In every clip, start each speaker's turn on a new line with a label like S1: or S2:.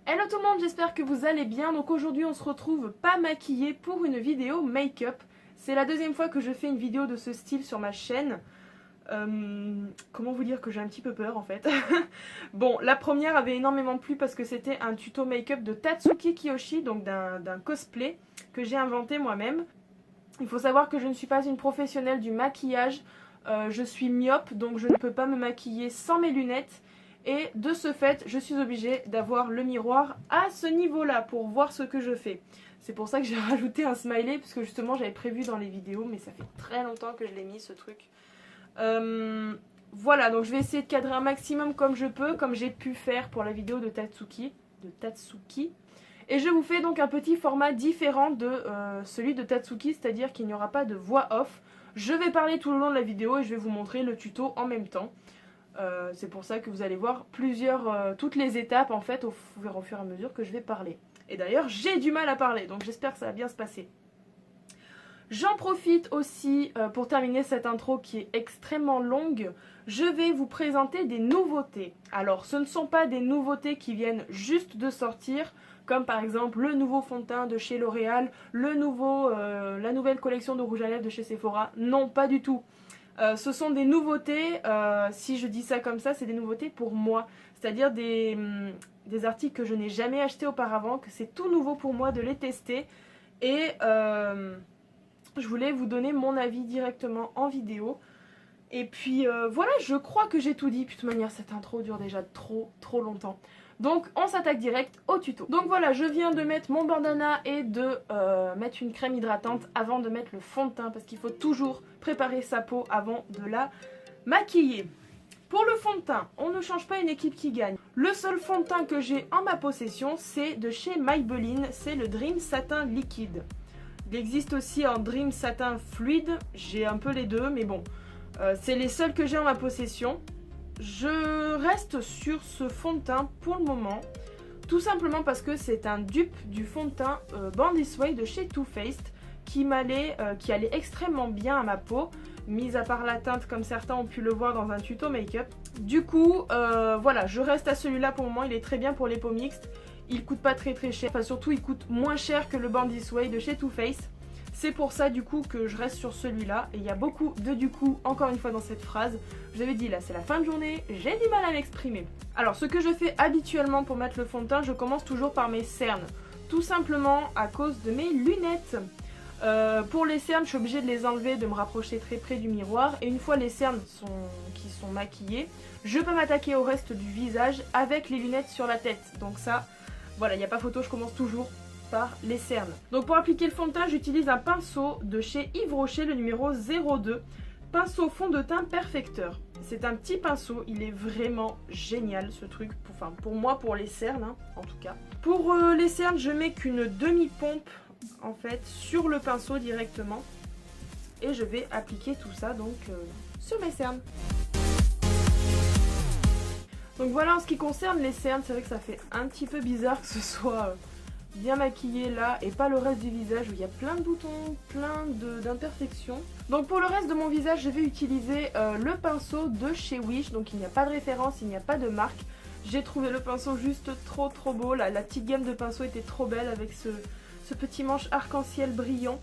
S1: Hello tout le monde, j'espère que vous allez bien. Donc aujourd'hui on se retrouve pas maquillé pour une vidéo make-up. C'est la deuxième fois que je fais une vidéo de ce style sur ma chaîne. Comment vous dire que j'ai un petit peu peur en fait. Bon, la première avait énormément plu parce que c'était un tuto make-up de Tatsuki Kiyoshi, donc d'un cosplay que j'ai inventé moi-même. Il faut savoir que je ne suis pas une professionnelle du maquillage. Je suis myope, donc je ne peux pas me maquiller sans mes lunettes. Et de ce fait, je suis obligée d'avoir le miroir à ce niveau-là pour voir ce que je fais. C'est pour ça que j'ai rajouté un smiley, parce que justement j'avais prévu dans les vidéos, mais ça fait très longtemps que je l'ai mis ce truc. Voilà, donc je vais essayer de cadrer un maximum comme je peux, comme j'ai pu faire pour la vidéo de Tatsuki. Et je vous fais donc un petit format différent de celui de Tatsuki, c'est-à-dire qu'il n'y aura pas de voix off. Je vais parler tout le long de la vidéo et je vais vous montrer le tuto en même temps. C'est pour ça que vous allez voir toutes les étapes en fait au fur et à mesure que je vais parler. Et d'ailleurs j'ai du mal à parler, donc j'espère que ça va bien se passer. J'en profite aussi pour terminer cette intro qui est extrêmement longue. Je vais vous présenter des nouveautés. Alors ce ne sont pas des nouveautés qui viennent juste de sortir, comme par exemple le nouveau fond de teint de chez L'Oréal, la nouvelle collection de rouge à lèvres de chez Sephora. Non, pas du tout. Ce sont des nouveautés, si je dis ça comme ça, c'est des nouveautés pour moi. C'est-à-dire des articles que je n'ai jamais achetés auparavant, que c'est tout nouveau pour moi de les tester. Et je voulais vous donner mon avis directement en vidéo. Et puis voilà, je crois que j'ai tout dit. Puis de toute manière, cette intro dure déjà trop longtemps. Donc on s'attaque direct au tuto. Donc voilà, je viens de mettre mon bandana et de mettre une crème hydratante avant de mettre le fond de teint, parce qu'il faut toujours préparer sa peau avant de la maquiller. Pour le fond de teint, on ne change pas une équipe qui gagne. Le seul fond de teint que j'ai en ma possession, c'est de chez Maybelline, c'est le Dream Satin Liquide. Il existe aussi en Dream Satin Fluide, j'ai un peu les deux, mais bon, c'est les seuls que j'ai en ma possession. Je reste sur ce fond de teint pour le moment, tout simplement parce que c'est un dupe du fond de teint Born This Way de chez Too Faced qui allait extrêmement bien à ma peau, mis à part la teinte comme certains ont pu le voir dans un tuto make-up. Du coup, voilà, je reste à celui-là pour le moment, il est très bien pour les peaux mixtes, il coûte pas très cher, enfin surtout il coûte moins cher que le Born This Way de chez Too Faced. C'est pour ça du coup que je reste sur celui-là. Et il y a beaucoup de du coup, encore une fois dans cette phrase. Je vous avais dit là c'est la fin de journée, j'ai du mal à m'exprimer. Alors ce que je fais habituellement pour mettre le fond de teint, je commence toujours par mes cernes. Tout simplement à cause de mes lunettes. Pour les cernes, je suis obligée de les enlever, de me rapprocher très près du miroir. Et une fois les cernes qui sont maquillées, je peux m'attaquer au reste du visage avec les lunettes sur la tête. Donc ça, voilà, il n'y a pas photo, je commence toujours par les cernes. Donc pour appliquer le fond de teint, j'utilise un pinceau de chez Yves Rocher, le numéro 02, pinceau fond de teint perfecteur. C'est un petit pinceau, il est vraiment génial ce truc, pour moi, pour les cernes hein, en tout cas. Pour les cernes, je mets qu'une demi-pompe en fait sur le pinceau directement et je vais appliquer tout ça donc sur mes cernes. Donc voilà en ce qui concerne les cernes, c'est vrai que ça fait un petit peu bizarre que ce soit bien maquillé là et pas le reste du visage où il y a plein de boutons, plein d'imperfections. Donc pour le reste de mon visage, je vais utiliser le pinceau de chez Wish. Donc il n'y a pas de référence, il n'y a pas de marque. J'ai trouvé le pinceau juste trop beau. La petite gamme de pinceaux était trop belle avec ce petit manche arc-en-ciel brillant.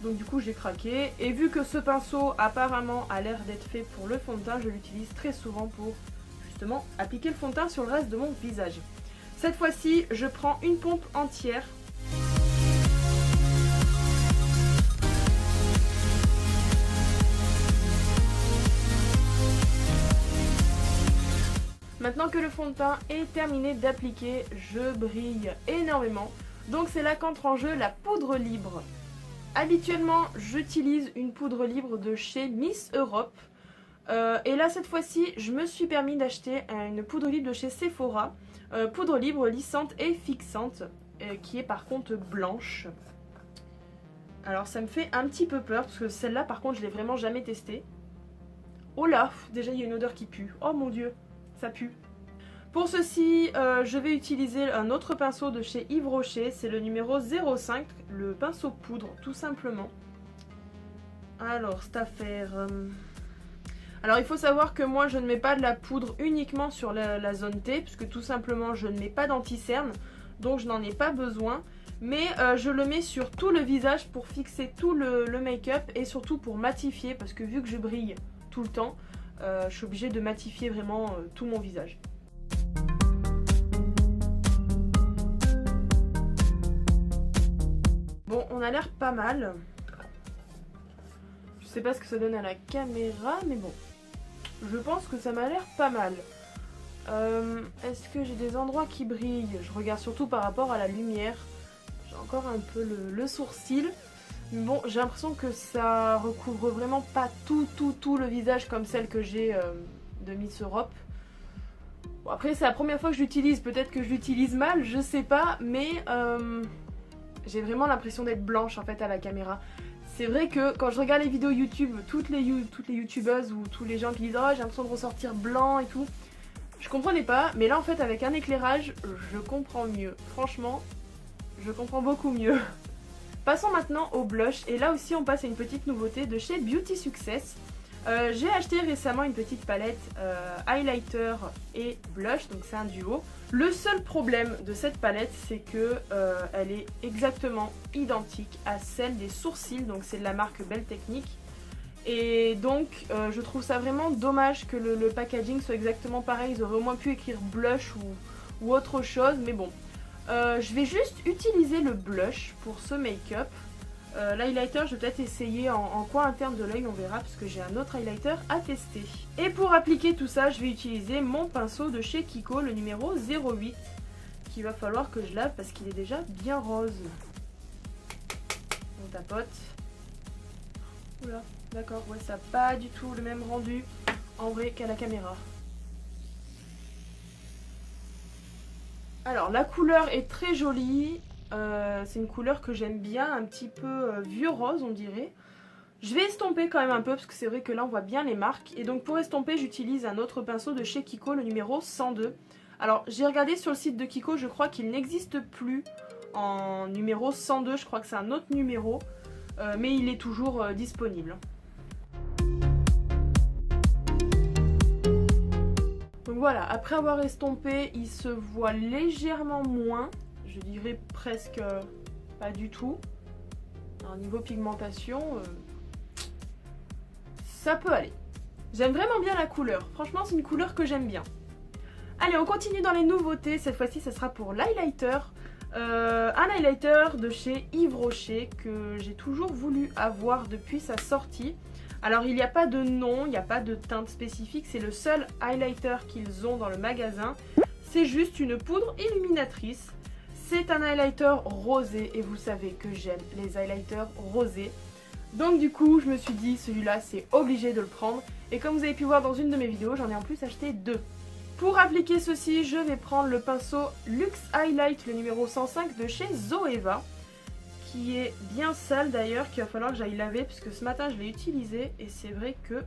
S1: Donc du coup j'ai craqué. Et vu que ce pinceau apparemment a l'air d'être fait pour le fond de teint, je l'utilise très souvent pour justement appliquer le fond de teint sur le reste de mon visage. Cette fois-ci, je prends une pompe entière. Maintenant que le fond de teint est terminé d'appliquer, je brille énormément. Donc c'est là qu'entre en jeu la poudre libre. Habituellement, j'utilise une poudre libre de chez Miss Europe. Et là, cette fois-ci, je me suis permis d'acheter une poudre libre de chez Sephora. Poudre libre lissante et fixante qui est par contre blanche. Alors ça me fait un petit peu peur parce que celle-là par contre je l'ai vraiment jamais testée. Oh là, déjà il y a une odeur qui pue. Oh mon dieu, ça pue. Pour ceci, je vais utiliser un autre pinceau de chez Yves Rocher. C'est le numéro 05, le pinceau poudre tout simplement. Alors cette affaire... Alors il faut savoir que moi je ne mets pas de la poudre uniquement sur la zone T, puisque tout simplement je ne mets pas d'anti-cerne. donc je n'en ai pas besoin. Mais je le mets sur tout le visage pour fixer tout le make-up et surtout pour matifier, parce que vu que je brille tout le temps, je suis obligée de matifier vraiment tout mon visage. Bon, on a l'air pas mal. Je sais pas ce que ça donne à la caméra, mais bon. Je pense que ça m'a l'air pas mal. Est-ce que j'ai des endroits qui brillent? Je regarde surtout par rapport à la lumière. J'ai encore un peu le sourcil. Mais bon, j'ai l'impression que ça recouvre vraiment pas tout le visage comme celle que j'ai de Miss Europe. Bon, après, c'est la première fois que je l'utilise. Peut-être que je l'utilise mal, je sais pas. Mais j'ai vraiment l'impression d'être blanche en fait à la caméra. C'est vrai que quand je regarde les vidéos YouTube, toutes les youtubeuses ou tous les gens qui disent « Oh, j'ai l'impression de ressortir blanc et tout », je comprenais pas. Mais là en fait avec un éclairage, je comprends mieux. Franchement, je comprends beaucoup mieux. Passons maintenant au blush. Et là aussi on passe à une petite nouveauté de chez Beauty Success. J'ai acheté récemment une petite palette highlighter et blush, donc c'est un duo. Le seul problème de cette palette, c'est que elle est exactement identique à celle des sourcils, donc c'est de la marque Belle Technique. Et donc je trouve ça vraiment dommage que le packaging soit exactement pareil. Ils auraient au moins pu écrire blush ou autre chose, mais bon. Je vais juste utiliser le blush pour ce make-up. L'highlighter, je vais peut-être essayer en coin interne de l'œil, on verra, parce que j'ai un autre highlighter à tester. Et pour appliquer tout ça, je vais utiliser mon pinceau de chez Kiko, le numéro 08, qu'il va falloir que je lave parce qu'il est déjà bien rose. On tapote. Oula, d'accord, ouais, ça n'a pas du tout le même rendu en vrai qu'à la caméra. Alors, la couleur est très jolie. C'est une couleur que j'aime bien, un petit peu vieux rose on dirait. Je vais estomper quand même un peu parce que c'est vrai que là on voit bien les marques. Et donc pour estomper j'utilise un autre pinceau de chez Kiko, le numéro 102. Alors j'ai regardé sur le site de Kiko, je crois qu'il n'existe plus en numéro 102, je crois que c'est un autre numéro. Mais il est toujours disponible. Donc voilà, après avoir estompé, il se voit légèrement moins. Je dirais presque pas du tout. Alors, niveau pigmentation, ça peut aller. J'aime vraiment bien la couleur. Franchement, c'est une couleur que j'aime bien. Allez, on continue dans les nouveautés. Cette fois-ci, ça sera pour l'highlighter. Un highlighter de chez Yves Rocher que j'ai toujours voulu avoir depuis sa sortie. Alors, il n'y a pas de nom, il n'y a pas de teinte spécifique. C'est le seul highlighter qu'ils ont dans le magasin. C'est juste une poudre illuminatrice. C'est un highlighter rosé et vous savez que j'aime les highlighters rosés. Donc du coup, je me suis dit, celui-là, c'est obligé de le prendre. Et comme vous avez pu voir dans une de mes vidéos, j'en ai en plus acheté deux. Pour appliquer ceci, je vais prendre le pinceau Luxe Highlight, le numéro 105 de chez Zoeva. Qui est bien sale d'ailleurs, qu'il va falloir que j'aille laver, puisque ce matin, je l'ai utilisé. Et c'est vrai que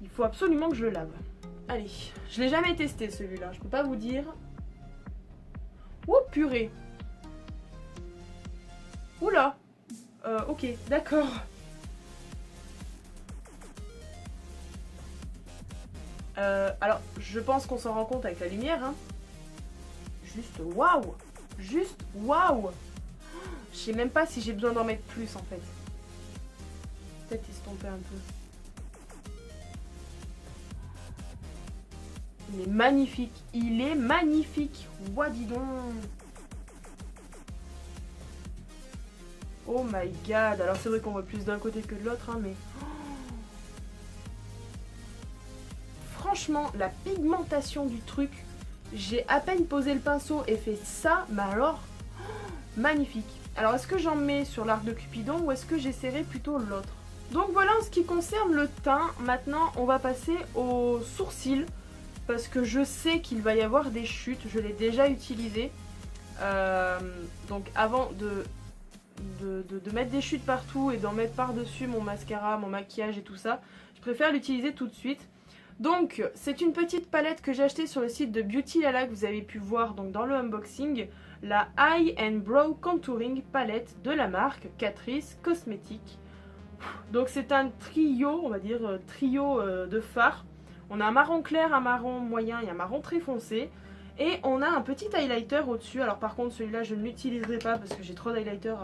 S1: il faut absolument que je le lave. Allez, je l'ai jamais testé celui-là, je peux pas vous dire. Oh purée. Oula. Ok, d'accord. Alors, je pense qu'on s'en rend compte avec la lumière. Hein. Juste waouh. Juste waouh. Je sais même pas si j'ai besoin d'en mettre plus en fait. Peut-être estomper un peu. Il est magnifique. Il est magnifique. Ouah, dis donc. Oh my god. Alors c'est vrai qu'on voit plus d'un côté que de l'autre, hein, mais... Franchement, la pigmentation du truc, j'ai à peine posé le pinceau et fait ça, mais alors, magnifique. Alors est-ce que j'en mets sur l'arc de Cupidon ou est-ce que j'essaierai plutôt l'autre? Donc voilà en ce qui concerne le teint. Maintenant on va passer aux sourcils parce que je sais qu'il va y avoir des chutes, je l'ai déjà utilisé. Donc avant de mettre des chutes partout et d'en mettre par-dessus mon mascara, mon maquillage et tout ça, je préfère l'utiliser tout de suite. Donc c'est une petite palette que j'ai achetée sur le site de Beauty Lala que vous avez pu voir donc dans le unboxing. La Eye and Brow Contouring palette de la marque Catrice Cosmetics. Donc c'est un trio, on va dire trio de fards. On a un marron clair, un marron moyen et un marron très foncé. Et on a un petit highlighter au-dessus. Alors par contre celui-là je ne l'utiliserai pas parce que j'ai trop d'highlighter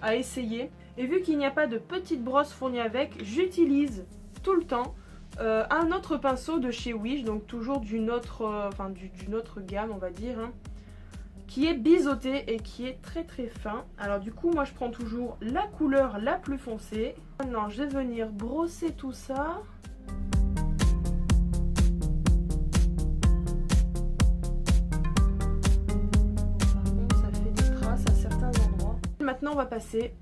S1: à essayer. Et vu qu'il n'y a pas de petite brosse fournie avec, j'utilise tout le temps un autre pinceau de chez Wish. Donc toujours d'une autre gamme on va dire. Hein, qui est biseauté et qui est très très fin. Alors du coup moi je prends toujours la couleur la plus foncée. Maintenant je vais venir brosser tout ça. Maintenant on va passer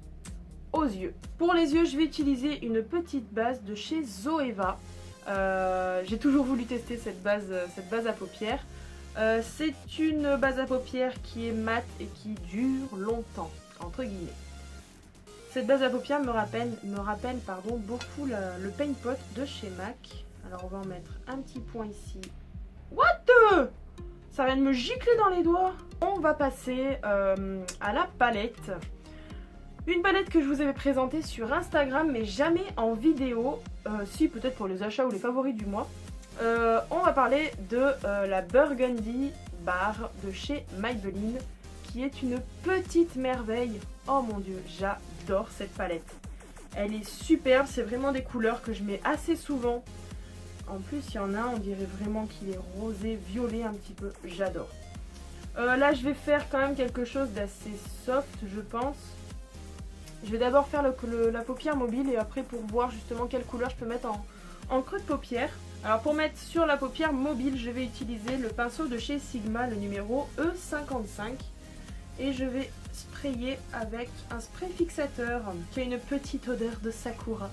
S1: aux yeux. Pour les yeux je vais utiliser une petite base de chez Zoeva. J'ai toujours voulu tester cette base à paupières. C'est une base à paupières qui est mate et qui dure longtemps, entre guillemets. Cette base à paupières me rappelle beaucoup le Paint Pot de chez MAC. Alors on va en mettre un petit point ici. What the... Ça vient de me gicler dans les doigts. On va passer à la palette. Une palette que je vous avais présentée sur Instagram mais jamais en vidéo. Si peut-être pour les achats ou les favoris du mois. On va parler de la Burgundy Bar de chez Maybelline. Qui est une petite merveille. Oh mon dieu, j'adore cette palette. Elle est superbe, c'est vraiment des couleurs que je mets assez souvent. En plus il y en a, on dirait vraiment qu'il est rosé, violet un petit peu, j'adore. Là je vais faire quand même quelque chose d'assez soft je pense. Je vais d'abord faire la paupière mobile et après pour voir justement quelle couleur je peux mettre en creux de paupière. Alors pour mettre sur la paupière mobile je vais utiliser le pinceau de chez Sigma, le numéro E55. Et je vais sprayer avec un spray fixateur qui a une petite odeur de sakura.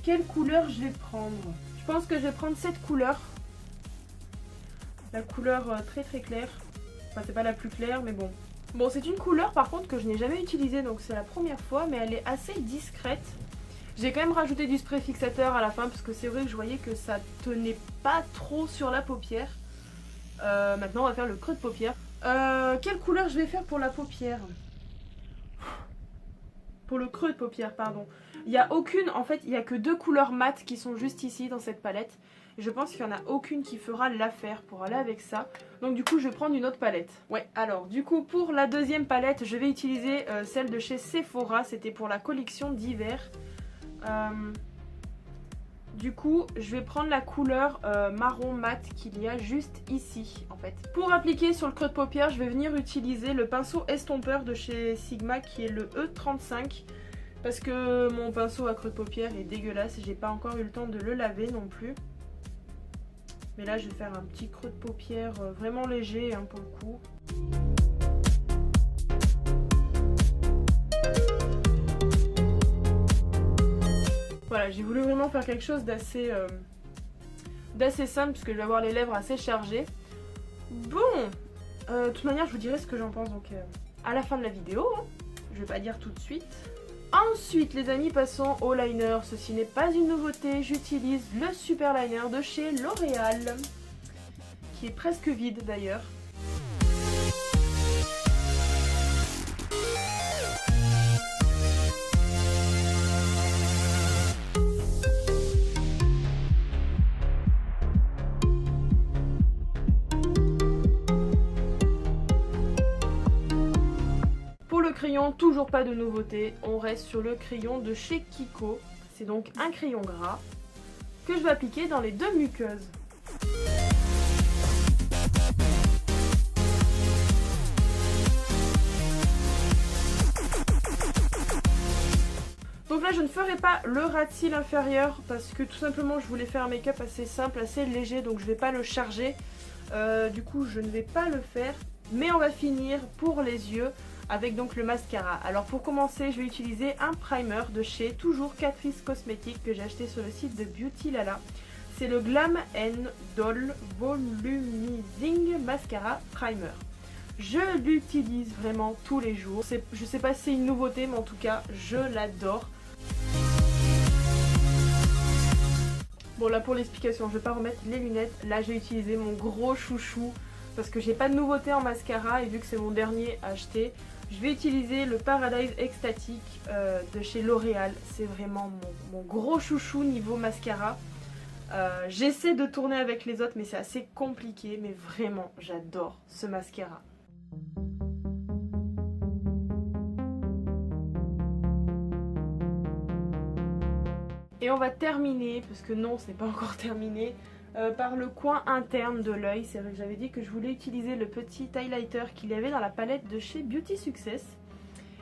S1: Quelle couleur je vais prendre? Je pense que je vais prendre cette couleur. La couleur très très claire. Enfin c'est pas la plus claire mais bon. Bon c'est une couleur par contre que je n'ai jamais utilisée donc c'est la première fois mais elle est assez discrète. J'ai quand même rajouté du spray fixateur à la fin parce que c'est vrai que je voyais que ça tenait pas trop sur la paupière. Maintenant on va faire le creux de paupière. Quelle couleur je vais faire pour la paupière? Pour le creux de paupière pardon. Il n'y a aucune, en fait il n'y a que deux couleurs mates qui sont juste ici dans cette palette. Je pense qu'il n'y en a aucune qui fera l'affaire pour aller avec ça. Donc du coup je vais prendre une autre palette. Ouais, alors du coup pour la deuxième palette je vais utiliser celle de chez Sephora. C'était pour la collection d'hiver. Du coup je vais prendre la couleur marron mat qu'il y a juste ici en fait. Pour appliquer sur le creux de paupière je vais venir utiliser le pinceau estompeur de chez Sigma qui est le E35. Parce que mon pinceau à creux de paupière est dégueulasse et j'ai pas encore eu le temps de le laver non plus. Mais là je vais faire un petit creux de paupière vraiment léger hein, pour le coup. Voilà, j'ai voulu vraiment faire quelque chose d'assez simple parce que je vais avoir les lèvres assez chargées. Bon, de toute manière je vous dirai ce que j'en pense donc à la fin de la vidéo. Hein. Je vais pas dire tout de suite. Ensuite les amis passons au liner. Ceci n'est pas une nouveauté, j'utilise le super liner de chez L'Oréal. Qui est presque vide d'ailleurs. Crayon, toujours pas de nouveauté, on reste sur le crayon de chez Kiko. C'est donc un crayon gras que je vais appliquer dans les deux muqueuses. Donc là je ne ferai pas le ras de cils inférieur parce que tout simplement je voulais faire un make-up assez simple, assez léger, donc je ne vais pas le charger. Du coup je ne vais pas le faire, mais on va finir pour les yeux avec donc le mascara. Alors pour commencer je vais utiliser un primer de chez toujours Catrice Cosmetics que j'ai acheté sur le site de Beauty Lala. C'est le Glam Doll Volumizing Mascara Primer. Je l'utilise vraiment tous les jours. Je sais pas si c'est une nouveauté mais en tout cas je l'adore. Bon là pour l'explication je vais pas remettre les lunettes. Là j'ai utilisé mon gros chouchou parce que j'ai pas de nouveauté en mascara et vu que c'est mon dernier acheté, je vais utiliser le Paradise Extatic de chez L'Oréal. C'est vraiment mon gros chouchou niveau mascara. J'essaie de tourner avec les autres mais c'est assez compliqué, mais vraiment j'adore ce mascara. Et on va terminer, parce que non ce n'est pas encore terminé, par le coin interne de l'œil. C'est vrai que j'avais dit que je voulais utiliser le petit highlighter qu'il y avait dans la palette de chez Beauty Success.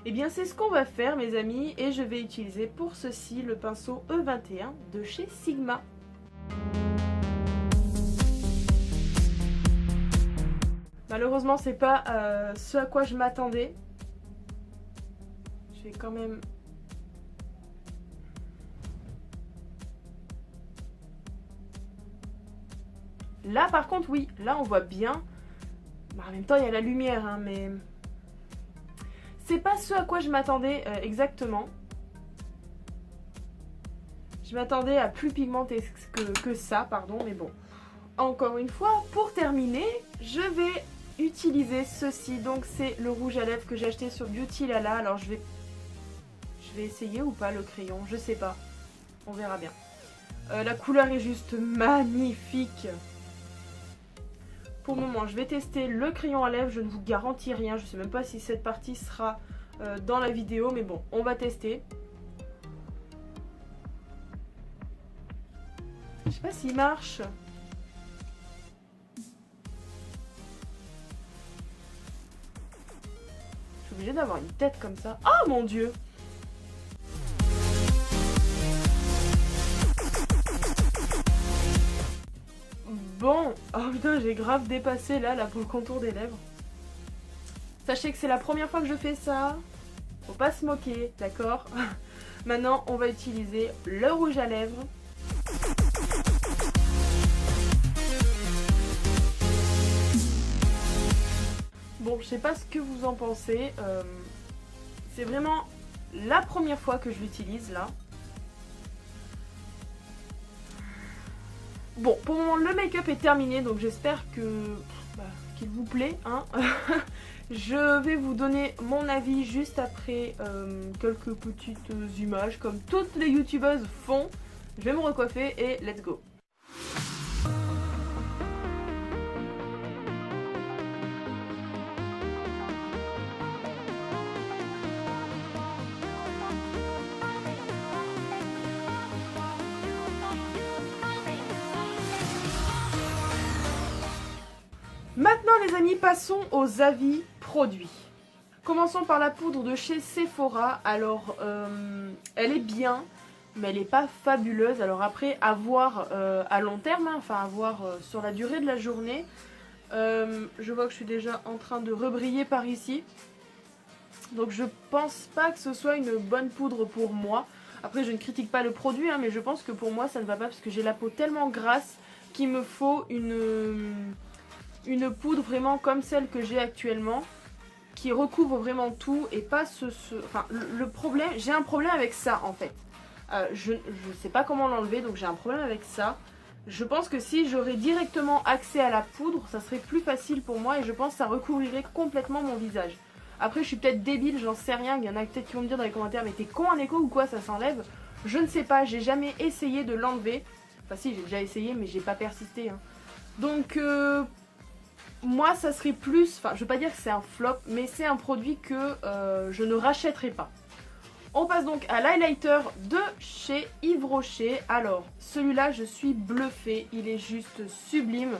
S1: Et bien c'est ce qu'on va faire mes amis, et je vais utiliser pour ceci le pinceau E21 de chez Sigma. Malheureusement c'est pas ce à quoi je m'attendais. Je vais quand même... Là par contre oui, là on voit bien. Bah, en même temps il y a la lumière hein, mais... C'est pas ce à quoi je m'attendais exactement. Je m'attendais à plus pigmenté que ça, pardon, mais bon. Encore une fois, pour terminer, je vais utiliser ceci. Donc c'est le rouge à lèvres que j'ai acheté sur Beauty Lala. Alors je vais essayer ou pas le crayon, je sais pas. On verra bien. La couleur est juste magnifique. Pour le moment, je vais tester le crayon à lèvres. Je ne vous garantis rien. Je ne sais même pas si cette partie sera dans la vidéo. Mais bon, on va tester. Je sais pas s'il marche. Je suis obligée d'avoir une tête comme ça. Oh mon dieu! Bon, oh putain j'ai grave dépassé là pour le contour des lèvres. Sachez que c'est la première fois que je fais ça. Faut pas se moquer, d'accord? Maintenant on va utiliser le rouge à lèvres. Bon je sais pas ce que vous en pensez. C'est vraiment la première fois que je l'utilise là. Bon, pour le moment, le make-up est terminé, donc j'espère qu'il vous plaît. Hein. Je vais vous donner mon avis juste après quelques petites images, comme toutes les youtubeuses font. Je vais me recoiffer et let's go. Maintenant les amis, passons aux avis produits. Commençons par la poudre de chez Sephora. Alors elle est bien, mais elle n'est pas fabuleuse. Alors après, à voir à long terme, hein, enfin à voir sur la durée de la journée. Je vois que je suis déjà en train de rebriller par ici. Donc je pense pas que ce soit une bonne poudre pour moi. Après je ne critique pas le produit, hein, mais je pense que pour moi ça ne va pas parce que j'ai la peau tellement grasse qu'il me faut une poudre vraiment comme celle que j'ai actuellement, qui recouvre vraiment tout et pas enfin le problème, j'ai un problème avec ça en fait. Je sais pas comment l'enlever, donc j'ai un problème avec ça. Je pense que si j'aurais directement accès à la poudre, ça serait plus facile pour moi et je pense que ça recouvrirait complètement mon visage. Après je suis peut-être débile, j'en sais rien, il y en a peut-être qui vont me dire dans les commentaires mais t'es con en écho ou quoi, ça s'enlève. Je ne sais pas, j'ai jamais essayé de l'enlever. Enfin si, j'ai déjà essayé mais j'ai pas persisté. Hein. Donc moi ça serait plus, enfin je veux pas dire que c'est un flop, mais c'est un produit que je ne rachèterai pas. On passe donc à l'highlighter de chez Yves Rocher. Alors celui-là je suis bluffée, il est juste sublime.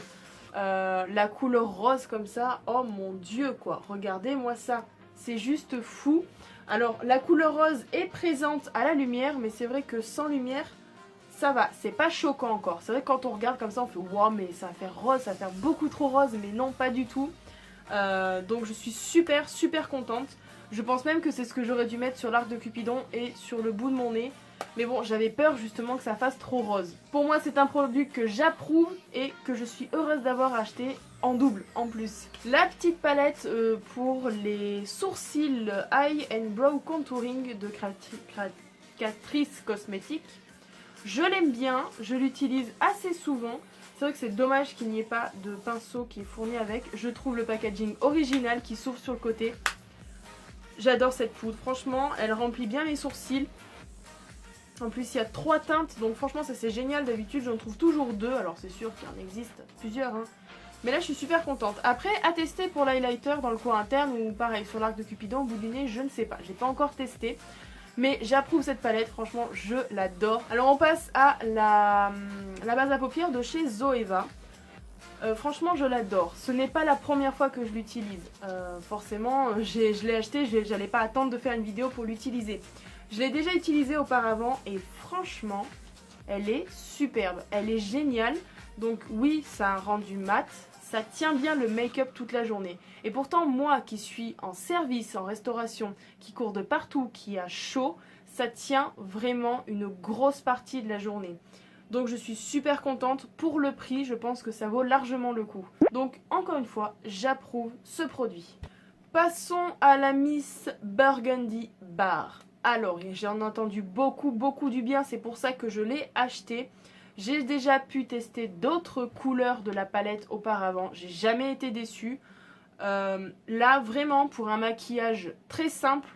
S1: La couleur rose comme ça, oh mon dieu quoi, regardez-moi ça, c'est juste fou. Alors la couleur rose est présente à la lumière, mais c'est vrai que sans lumière, ça va, c'est pas choquant encore. C'est vrai que quand on regarde comme ça, on fait wow, mais ça va faire rose, ça va faire beaucoup trop rose, mais non, pas du tout. Donc je suis super contente. Je pense même que c'est ce que j'aurais dû mettre sur l'arc de Cupidon et sur le bout de mon nez. Mais bon, j'avais peur justement que ça fasse trop rose. Pour moi, c'est un produit que j'approuve et que je suis heureuse d'avoir acheté en double en plus. La petite palette pour les sourcils Eye and Brow Contouring de Catrice Cosmetics. Je l'aime bien, je l'utilise assez souvent. C'est vrai que c'est dommage qu'il n'y ait pas de pinceau qui est fourni avec. Je trouve le packaging original qui s'ouvre sur le côté. J'adore cette poudre, franchement, elle remplit bien mes sourcils. En plus il y a 3 teintes, donc franchement ça c'est génial. D'habitude j'en trouve toujours 2, alors c'est sûr qu'il en existe plusieurs hein. Mais là je suis super contente. Après à tester pour l'highlighter dans le coin interne ou pareil sur l'arc de Cupidon au bout du nez, je ne sais pas, j'ai pas encore testé. Mais j'approuve cette palette, franchement je l'adore. Alors on passe à la base à paupières de chez Zoeva. Franchement je l'adore, ce n'est pas la première fois que je l'utilise. Forcément je l'ai acheté, j'allais pas attendre de faire une vidéo pour l'utiliser. Je l'ai déjà utilisée auparavant et franchement elle est superbe, elle est géniale. Donc oui ça a un rendu mat, ça tient bien le make-up toute la journée. Et pourtant moi qui suis en service, en restauration, qui cours de partout, qui a chaud, ça tient vraiment une grosse partie de la journée. Donc je suis super contente. Pour le prix, je pense que ça vaut largement le coup. Donc encore une fois, j'approuve ce produit. Passons à la Miss Burgundy Bar. Alors, j'en ai entendu beaucoup du bien, c'est pour ça que je l'ai acheté. J'ai déjà pu tester d'autres couleurs de la palette auparavant, j'ai jamais été déçue. Là, vraiment, pour un maquillage très simple,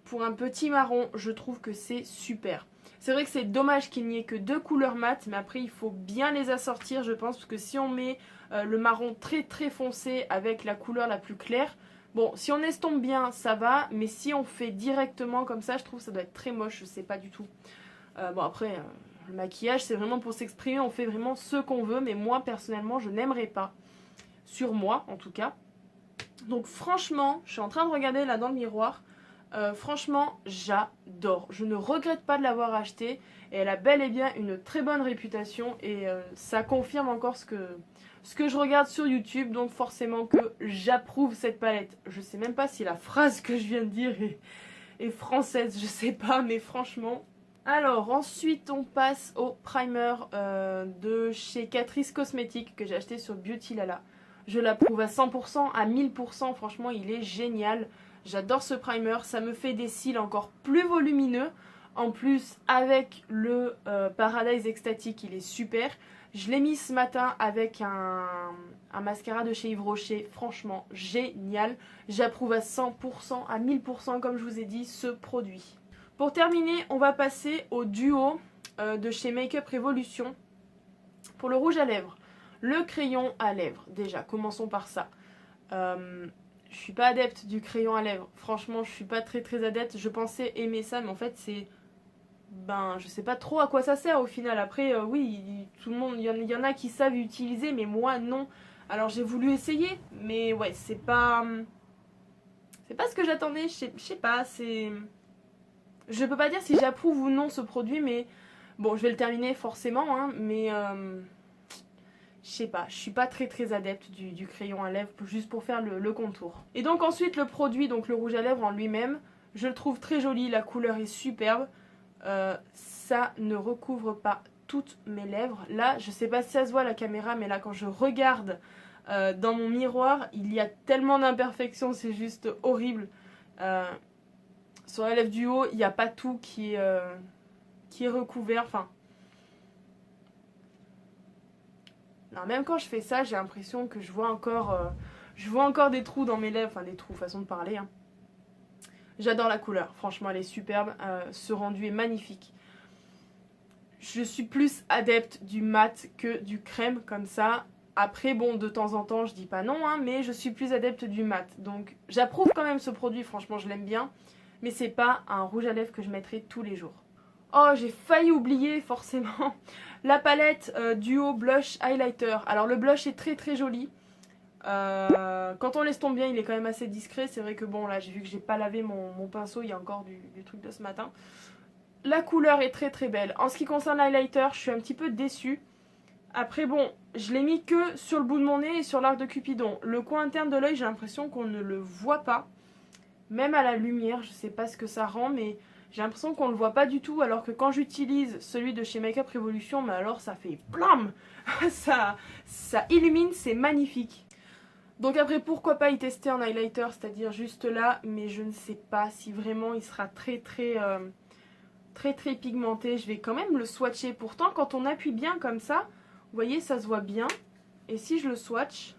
S1: pour un petit marron, je trouve que c'est super. C'est vrai que c'est dommage qu'il n'y ait que 2 couleurs mat, mais après il faut bien les assortir je pense, parce que si on met le marron très foncé avec la couleur la plus claire, bon si on estompe bien ça va, mais si on fait directement comme ça, je trouve que ça doit être très moche, je sais pas du tout. Bon après, le maquillage c'est vraiment pour s'exprimer, on fait vraiment ce qu'on veut, mais moi personnellement je n'aimerais pas, sur moi en tout cas. Donc franchement, je suis en train de regarder là dans le miroir. Franchement j'adore, je ne regrette pas de l'avoir acheté et elle a bel et bien une très bonne réputation et ça confirme encore ce que je regarde sur YouTube, donc forcément que j'approuve cette palette. Je sais même pas si la phrase que je viens de dire est française, je sais pas, mais franchement. Alors ensuite on passe au primer de chez Catrice Cosmetics que j'ai acheté sur Beauty Lala. Je l'approuve à 100%, à 1000%, franchement il est génial. J'adore ce primer, ça me fait des cils encore plus volumineux. En plus, avec le Paradise Extatique, il est super. Je l'ai mis ce matin avec un mascara de chez Yves Rocher. Franchement, génial. J'approuve à 100%, à 1000%, comme je vous ai dit, ce produit. Pour terminer, on va passer au duo de chez Makeup Revolution. Pour le rouge à lèvres, le crayon à lèvres. Déjà, commençons par ça. Je suis pas adepte du crayon à lèvres. Franchement, je suis pas très adepte. Je pensais aimer ça, mais en fait, c'est... Ben, je sais pas trop à quoi ça sert au final. Après, oui, tout le monde, il y en a qui savent utiliser, mais moi, non. Alors, j'ai voulu essayer, mais ouais, c'est pas... C'est pas ce que j'attendais. Je sais pas, c'est... Je peux pas dire si j'approuve ou non ce produit, mais... Bon, je vais le terminer forcément, hein, mais... Je sais pas, je suis pas très adepte du crayon à lèvres juste pour faire le contour. Et donc ensuite le produit, donc le rouge à lèvres en lui-même, je le trouve très joli, la couleur est superbe. Ça ne recouvre pas toutes mes lèvres. Là, je sais pas si ça se voit à la caméra, mais là quand je regarde dans mon miroir, il y a tellement d'imperfections, c'est juste horrible. Sur la lèvre du haut, il n'y a pas tout qui est recouvert, enfin... Non, même quand je fais ça, j'ai l'impression que je vois encore des trous dans mes lèvres, enfin des trous, façon de parler. Hein. J'adore la couleur, franchement elle est superbe, ce rendu est magnifique. Je suis plus adepte du mat que du crème comme ça. Après bon, de temps en temps je dis pas non, hein, mais je suis plus adepte du mat. Donc j'approuve quand même ce produit, franchement je l'aime bien. Mais c'est pas un rouge à lèvres que je mettrai tous les jours. Oh, j'ai failli oublier forcément la palette Duo Blush Highlighter. Alors le blush est très joli. Quand on laisse tomber bien, il est quand même assez discret. C'est vrai que bon, là j'ai vu que j'ai pas lavé mon pinceau, il y a encore du truc de ce matin. La couleur est très belle. En ce qui concerne l'highlighter, je suis un petit peu déçue. Après bon, je l'ai mis que sur le bout de mon nez et sur l'arc de Cupidon. Le coin interne de l'œil, j'ai l'impression qu'on ne le voit pas. Même à la lumière, je sais pas ce que ça rend, mais j'ai l'impression qu'on le voit pas du tout. Alors que quand j'utilise celui de chez Makeup Revolution, mais alors ça fait blam. ça illumine, c'est magnifique. Donc après, pourquoi pas y tester en highlighter, c'est-à-dire juste là, mais je ne sais pas si vraiment il sera très pigmenté. Je vais quand même le swatcher. Pourtant, quand on appuie bien comme ça, vous voyez, ça se voit bien. Et si je le swatch,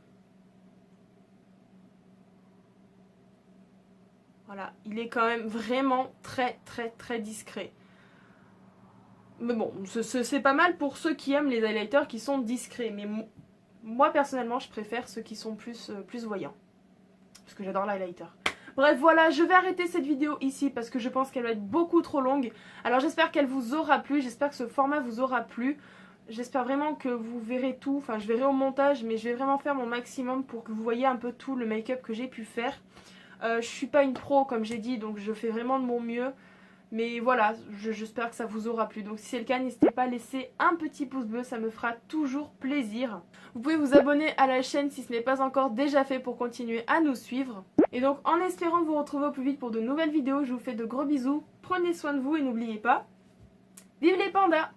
S1: voilà, il est quand même vraiment très discret. Mais bon, c'est pas mal pour ceux qui aiment les highlighters qui sont discrets. Mais moi, personnellement, je préfère ceux qui sont plus voyants. Parce que j'adore l'highlighter. Bref, voilà, je vais arrêter cette vidéo ici parce que je pense qu'elle va être beaucoup trop longue. Alors j'espère qu'elle vous aura plu, j'espère que ce format vous aura plu. J'espère vraiment que vous verrez tout, enfin je verrai au montage, mais je vais vraiment faire mon maximum pour que vous voyez un peu tout le make-up que j'ai pu faire. Je suis pas une pro comme j'ai dit, donc je fais vraiment de mon mieux. Mais voilà, j'espère que ça vous aura plu. Donc si c'est le cas, n'hésitez pas à laisser un petit pouce bleu, ça me fera toujours plaisir. Vous pouvez vous abonner à la chaîne si ce n'est pas encore déjà fait pour continuer à nous suivre. Et donc en espérant vous retrouver au plus vite pour de nouvelles vidéos, je vous fais de gros bisous. Prenez soin de vous et n'oubliez pas, vive les pandas!